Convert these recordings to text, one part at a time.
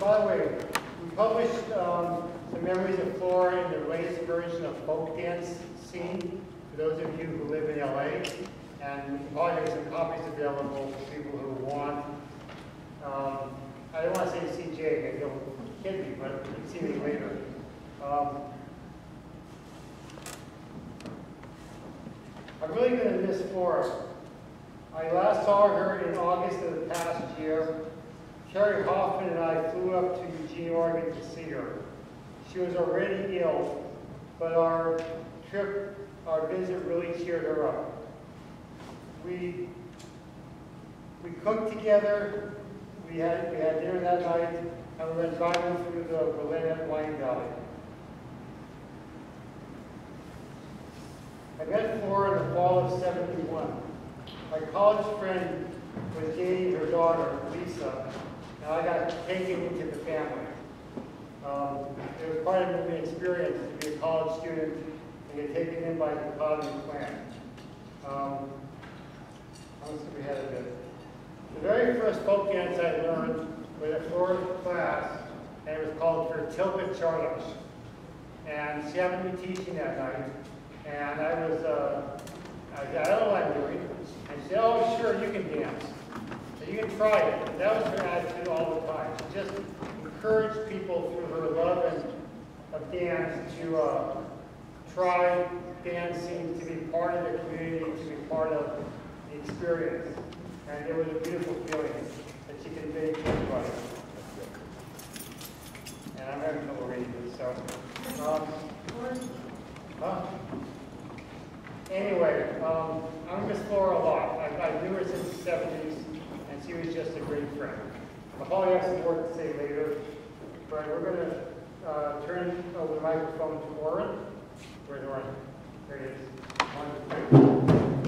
by the way, we published some memories of Flora in the latest version of Folk Dance Scene, for those of you who live in LA. And we can probably make some copies available for people who want. I don't want to say CJ, you'll kid me, but you can see me later. I'm really going to miss Flora. I last saw her in August of the past year. Terry Hoffman and I flew up to Eugene, Oregon to see her. She was already ill, but our visit really cheered her up. We cooked together, we had dinner that night, and we went driving through the Berlin wine valley. I met Flora in the fall of '71. My college friend was dating her daughter, Lisa, and I got taken into the family. It was part of an experience to be a college student and get taken in by the Codman clan. We had a bit. The very first folk dance I learned was a Flora class, and it was called Vertilka Charlotte. And she happened to be teaching that night, and I don't know what I'm doing. And she said, oh, sure, you can dance. So you can try it. And that was her attitude all the time. She just encouraged people through her love of dance to try dancing, to be part of the community, to be part of the experience. And it was a beautiful feeling that she conveyed to everybody. And I'm having trouble reading this, so. Anyway, I'm going to miss Flora a lot. I knew her since the 70s, and she was just a great friend. I'll probably have some more to say later, but we're going to turn over the microphone to Oren. Where's Oren? There he is. You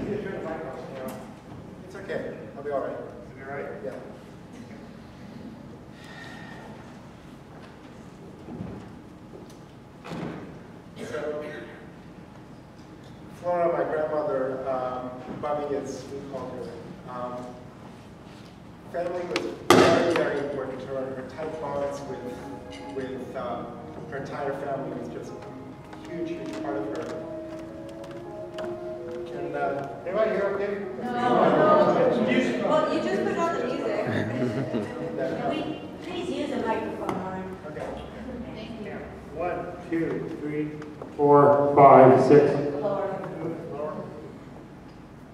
need to turn the microphone, you know. It's okay. I'll be all right. Is it all right? Yeah. So, Flora, my grandmother, Bubby, as we called her, family was very, very important to her. Her tight bonds with her entire family was just a huge, huge part of her. And anybody here okay? No. Well, you just put on the music. Can we please use a microphone, Oren? Okay. Thank you. 1, 2, 3, 4, 5, 6. Lower.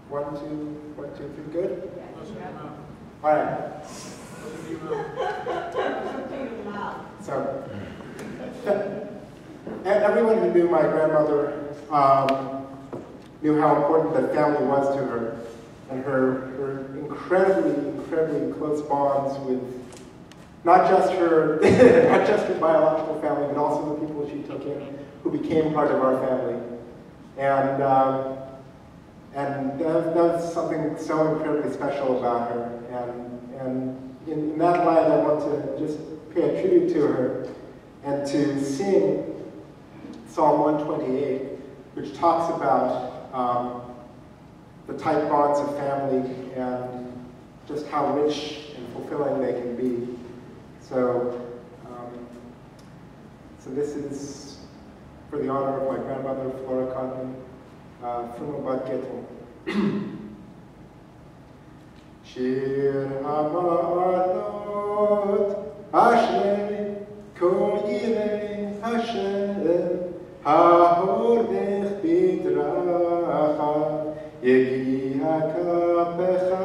1, 2, 1, 2, 3, good? Yeah. All right. So, everyone who knew my grandmother knew how important the family was to her, and her incredibly close bonds with not just her biological family, but also the people she took in, who became part of our family, and that was something so incredibly special about her, and in that light, I want to just pay a tribute to her and to sing Psalm 128, which talks about the tight bonds of family and just how rich and fulfilling they can be. So, so this is for the honor of my grandmother, Flora Codman, from Abad Getel. Shir Hamarot Ashrei Kol Yirei Hashem Ha'orech B'dracha Yegi'a Kapecha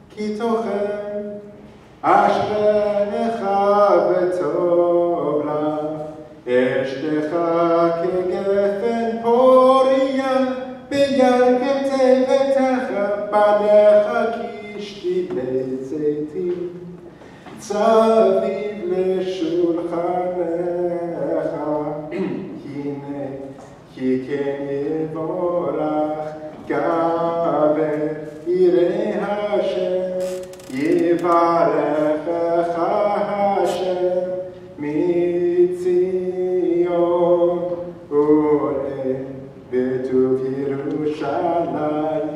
Ki Tochem Ashrecha V'tov La Eshtecha Kegefen Poria B'yarkem Tevetecha Banecha Kishti Bezeitim Tzaviv L'Shulchanecha Hine Ki Ken Yevorach Gaber Yirei Hashem Yivarechecha Hashem Mitzion Ore B'tuv Yerushalayim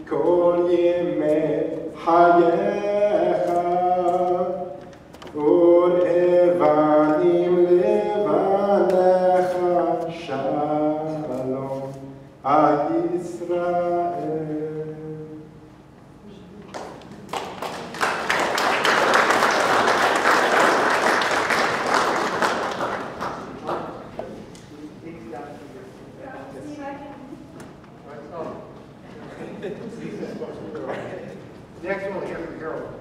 Kol Yemei Hayecha Ore Next one, we'll hear from Harold.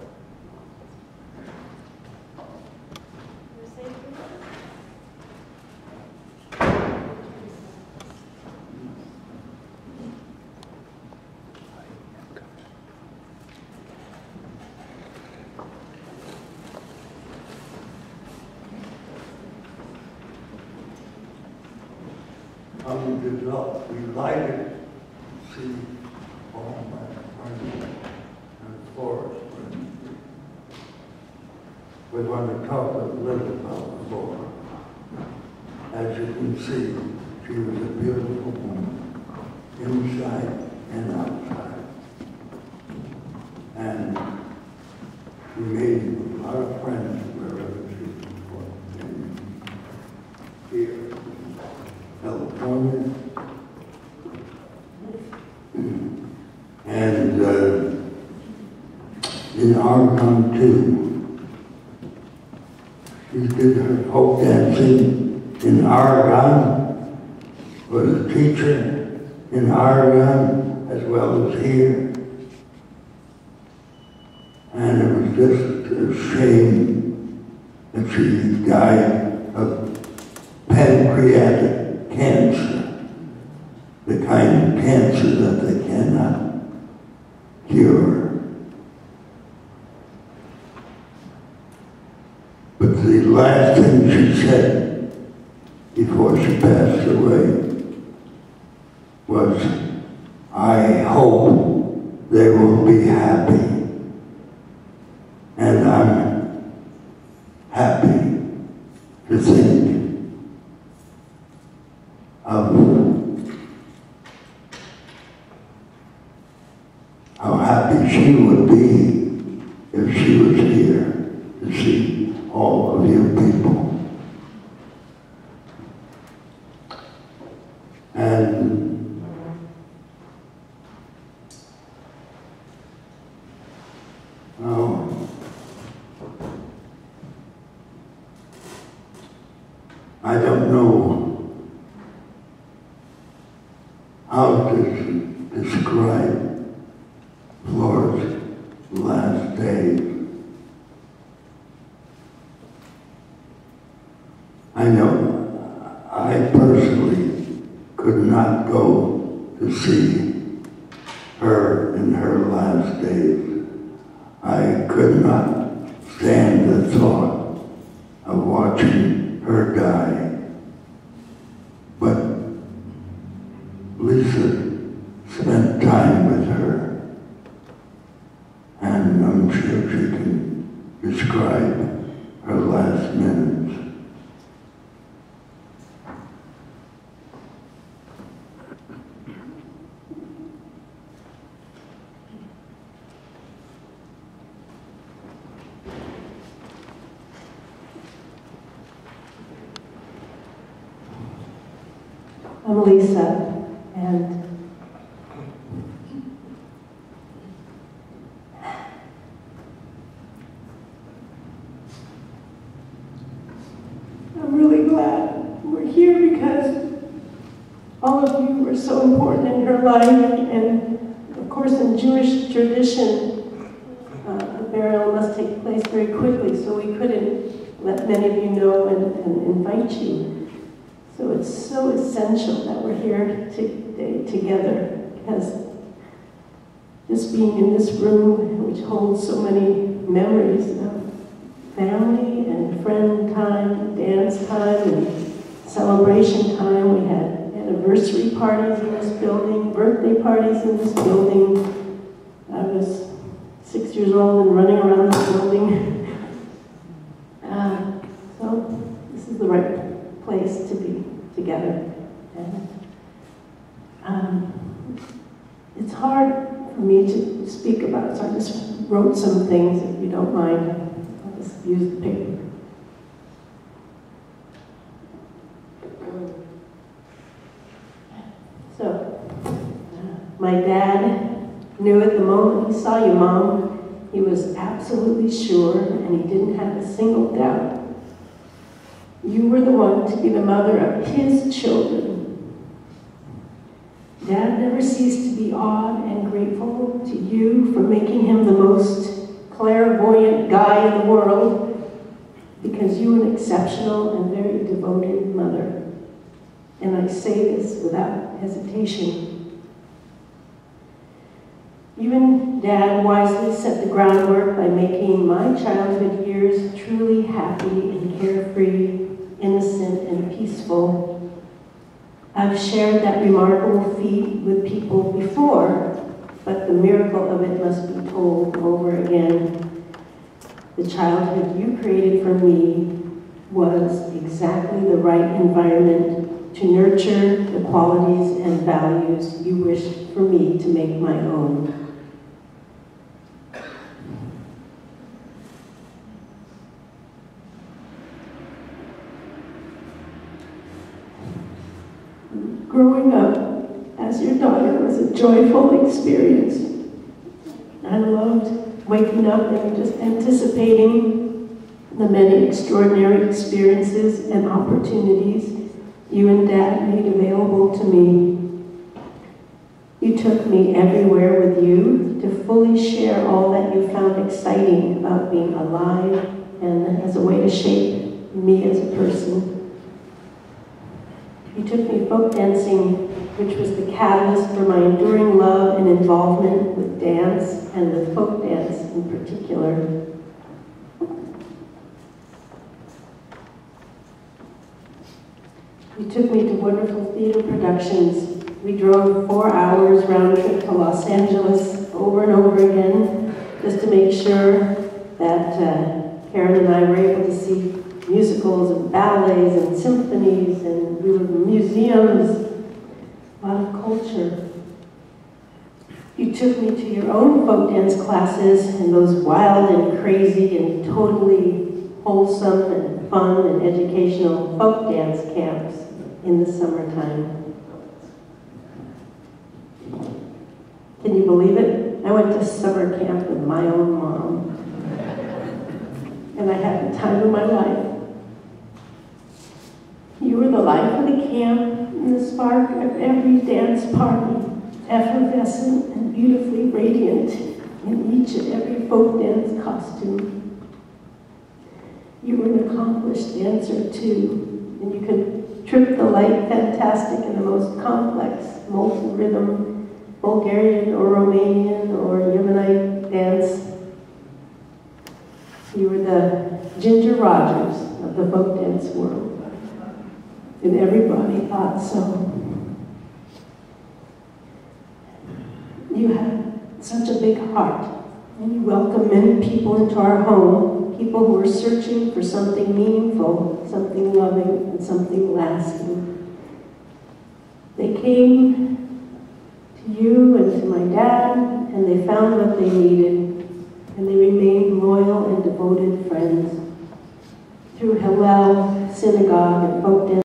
I'm delighted to see all my friends and Flora's friends. We want to talk a little about Flora. As you can see, she was a beautiful woman, inside and outside. And she made a lot of friends wherever she was. Here, California, and in Oregon too. She did her folk dancing in Oregon, was a teacher in Oregon as well as here. And it was just a shame that she died of pancreatic cancer, the kind of cancer that they cannot cure. But the last thing she said before she passed away was, "I hope they will be happy." And I'm happy to think of how happy she would be if she was here to see all of you people. And I don't know how to describe Flora's last days. I know I personally could not go to see her in her last days. I could not stand the thought of watching her die. But Lisa spent time with her, and I'm sure she can describe her last minutes. I'm Lisa, and I'm really glad we're here because all of you were so important in her life, and of course in Jewish tradition, a burial must take place very quickly, so we couldn't let many of you know and invite you. So it's so essential that we're here today together, because just being in this room, which holds so many memories of family and friend time, dance time, and celebration time. We had anniversary parties in this building, birthday parties in this building. I was 6 years old and running around this building. So this is the right place to be together. And it's hard for me to speak about it, so I just wrote some things, if you don't mind. I'll just use the paper. So, my My dad knew at the moment he saw you, Mom, he was absolutely sure, and he didn't have a single doubt. You were the one to be the mother of his children. Dad never ceased to be awed and grateful to you for making him the most clairvoyant guy in the world, because you were an exceptional and very devoted mother. And I say this without hesitation. Even Dad wisely set the groundwork by making my childhood years truly happy and carefree, innocent and peaceful. I've shared that remarkable feat with people before, but the miracle of it must be told over again. The childhood you created for me was exactly the right environment to nurture the qualities and values you wished for me to make my own. Growing up as your daughter was a joyful experience. I loved waking up and just anticipating the many extraordinary experiences and opportunities you and Dad made available to me. You took me everywhere with you to fully share all that you found exciting about being alive and as a way to shape me as a person. You took me folk dancing, which was the catalyst for my enduring love and involvement with dance and with folk dance in particular. You took me to wonderful theater productions. We drove 4 hours round trip to Los Angeles over and over again just to make sure that Karen and I were able to see musicals and ballets and symphonies, and we were in museums, a lot of culture. You took me to your own folk dance classes in those wild and crazy and totally wholesome and fun and educational folk dance camps in the summertime. Can you believe it? I went to summer camp with my own mom, and I had the time of my life. You were the life of the camp and the spark of every dance party, effervescent and beautifully radiant in each and every folk dance costume. You were an accomplished dancer too, and you could trip the light fantastic in the most complex multi-rhythm Bulgarian or Romanian or Yemenite dance. You were the Ginger Rogers of the folk dance world. And everybody thought so. You had such a big heart, and you welcomed many people into our home, people who were searching for something meaningful, something loving, and something lasting. They came to you and to my dad, and they found what they needed, and they remained loyal and devoted friends. Through Hillel, synagogue, and folk dance